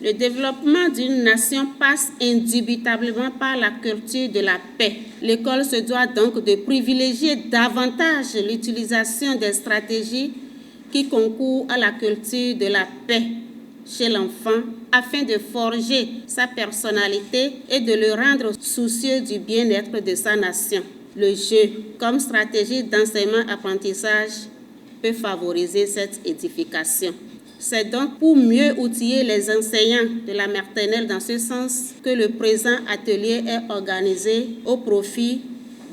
Le développement d'une nation passe indubitablement par la culture de la paix. L'école se doit donc de privilégier davantage l'utilisation des stratégies qui concourent à la culture de la paix chez l'enfant afin de forger sa personnalité et de le rendre soucieux du bien-être de sa nation. Le jeu, comme stratégie d'enseignement-apprentissage, peut favoriser cette édification. C'est donc pour mieux outiller les enseignants de la maternelle dans ce sens que le présent atelier est organisé au profit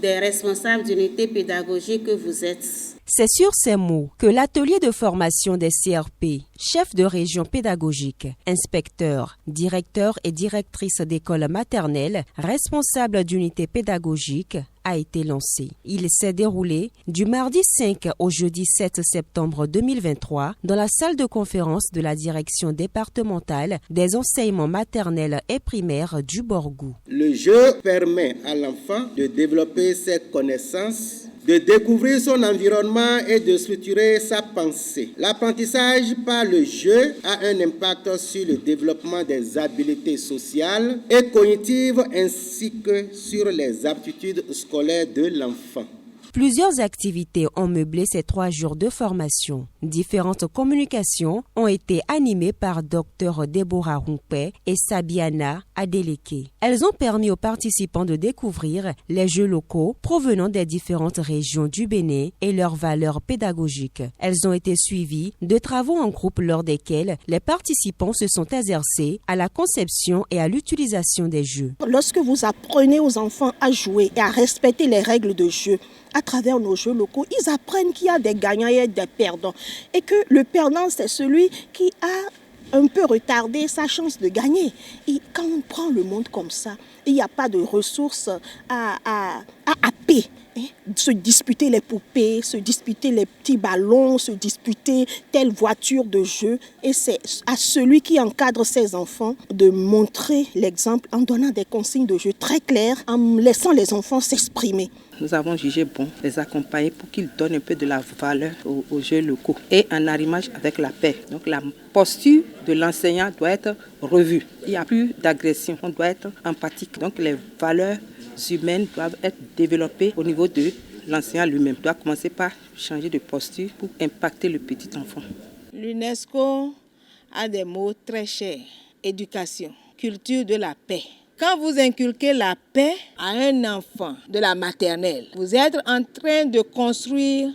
des responsables d'unités pédagogiques que vous êtes. C'est sur ces mots que l'atelier de formation des CRP, chefs de région pédagogique, inspecteurs, directeurs et directrices d'écoles maternelles, responsables d'unités pédagogiques, a été lancé. Il s'est déroulé du mardi 5 au jeudi 7 septembre 2023 dans la salle de conférence de la direction départementale des enseignements maternels et primaires du Borgou. Le jeu permet à l'enfant de développer ses connaissances, de découvrir son environnement et de structurer sa pensée. L'apprentissage par le jeu a un impact sur le développement des habiletés sociales et cognitives ainsi que sur les aptitudes scolaires de l'enfant. Plusieurs activités ont meublé ces 3 jours de formation. Différentes communications ont été animées par Dr Deborah Rumpé et Sabiana Adeleke. Elles ont permis aux participants de découvrir les jeux locaux provenant des différentes régions du Bénin et leurs valeurs pédagogiques. Elles ont été suivies de travaux en groupe lors desquels les participants se sont exercés à la conception et à l'utilisation des jeux. Lorsque vous apprenez aux enfants à jouer et à respecter les règles de jeu, à travers nos jeux locaux, ils apprennent qu'il y a des gagnants et des perdants. Et que le perdant, c'est celui qui a un peu retardé sa chance de gagner. Et quand on prend le monde comme ça, il n'y a pas de ressources à happer. Se disputer les poupées, se disputer les petits ballons, se disputer telle voiture de jeu. Et c'est à celui qui encadre ses enfants de montrer l'exemple en donnant des consignes de jeu très claires, en laissant les enfants s'exprimer. Nous avons jugé bon les accompagner pour qu'ils donnent un peu de la valeur aux jeux locaux et en arrimage avec la paix. Donc la posture de l'enseignant doit être revue. Il n'y a plus d'agression, on doit être empathique. Donc les valeurs humaines doivent être développées au niveau de l'enseignant lui-même. Il doit commencer par changer de posture pour impacter le petit enfant. L'UNESCO a des mots très chers. Éducation, culture de la paix. Quand vous inculquez la paix à un enfant de la maternelle, vous êtes en train de construire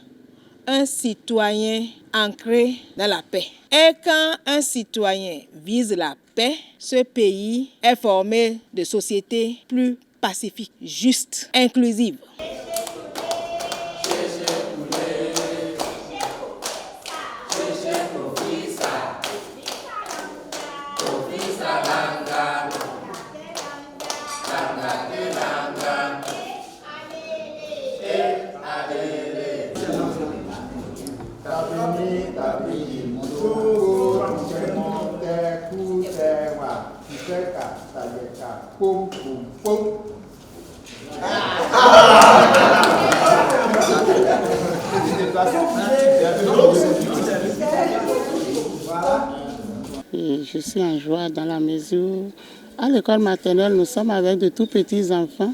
un citoyen ancré dans la paix. Et quand un citoyen vise la paix, ce pays est formé de sociétés plus pacifiques, justes, inclusives. Je suis en joie dans la mesure où, à l'école maternelle, nous sommes avec de tout petits enfants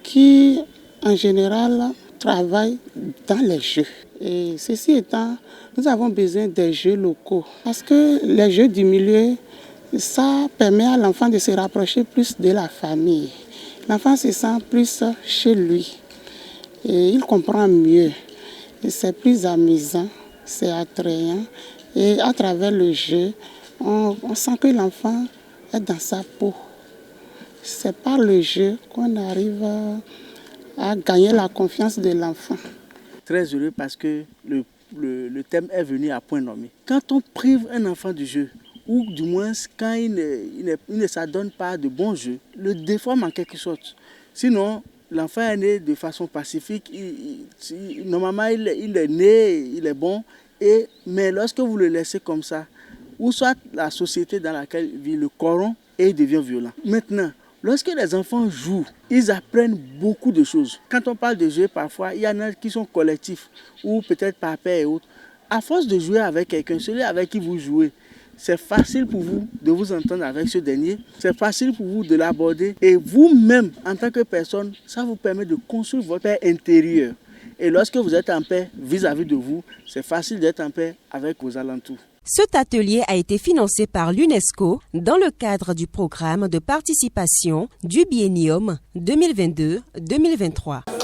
qui, en général, travaillent dans les jeux. Et ceci étant, nous avons besoin des jeux locaux parce que les jeux du milieu, ça permet à l'enfant de se rapprocher plus de la famille. L'enfant se sent plus chez lui et il comprend mieux. Et c'est plus amusant, c'est attrayant. Et à travers le jeu, on sent que l'enfant est dans sa peau. C'est par le jeu qu'on arrive à gagner la confiance de l'enfant. Très heureux parce que le thème est venu à point nommé. Quand on prive un enfant du jeu, ou du moins quand il ne s'adonne pas de bons jeux, le déforme en quelque sorte. Sinon, l'enfant est né de façon pacifique, normalement il est né, il est bon, mais lorsque vous le laissez comme ça, ou soit la société dans laquelle il vit le corrompt et il devient violent. Maintenant, lorsque les enfants jouent, ils apprennent beaucoup de choses. Quand on parle de jeu, parfois, il y en a qui sont collectifs, ou peut-être par pair et autres. À force de jouer avec quelqu'un, celui avec qui vous jouez, c'est facile pour vous de vous entendre avec ce dernier, c'est facile pour vous de l'aborder et vous-même, en tant que personne, ça vous permet de construire votre paix intérieure. Et lorsque vous êtes en paix vis-à-vis de vous, c'est facile d'être en paix avec vos alentours. Cet atelier a été financé par l'UNESCO dans le cadre du programme de participation du biennium 2022-2023.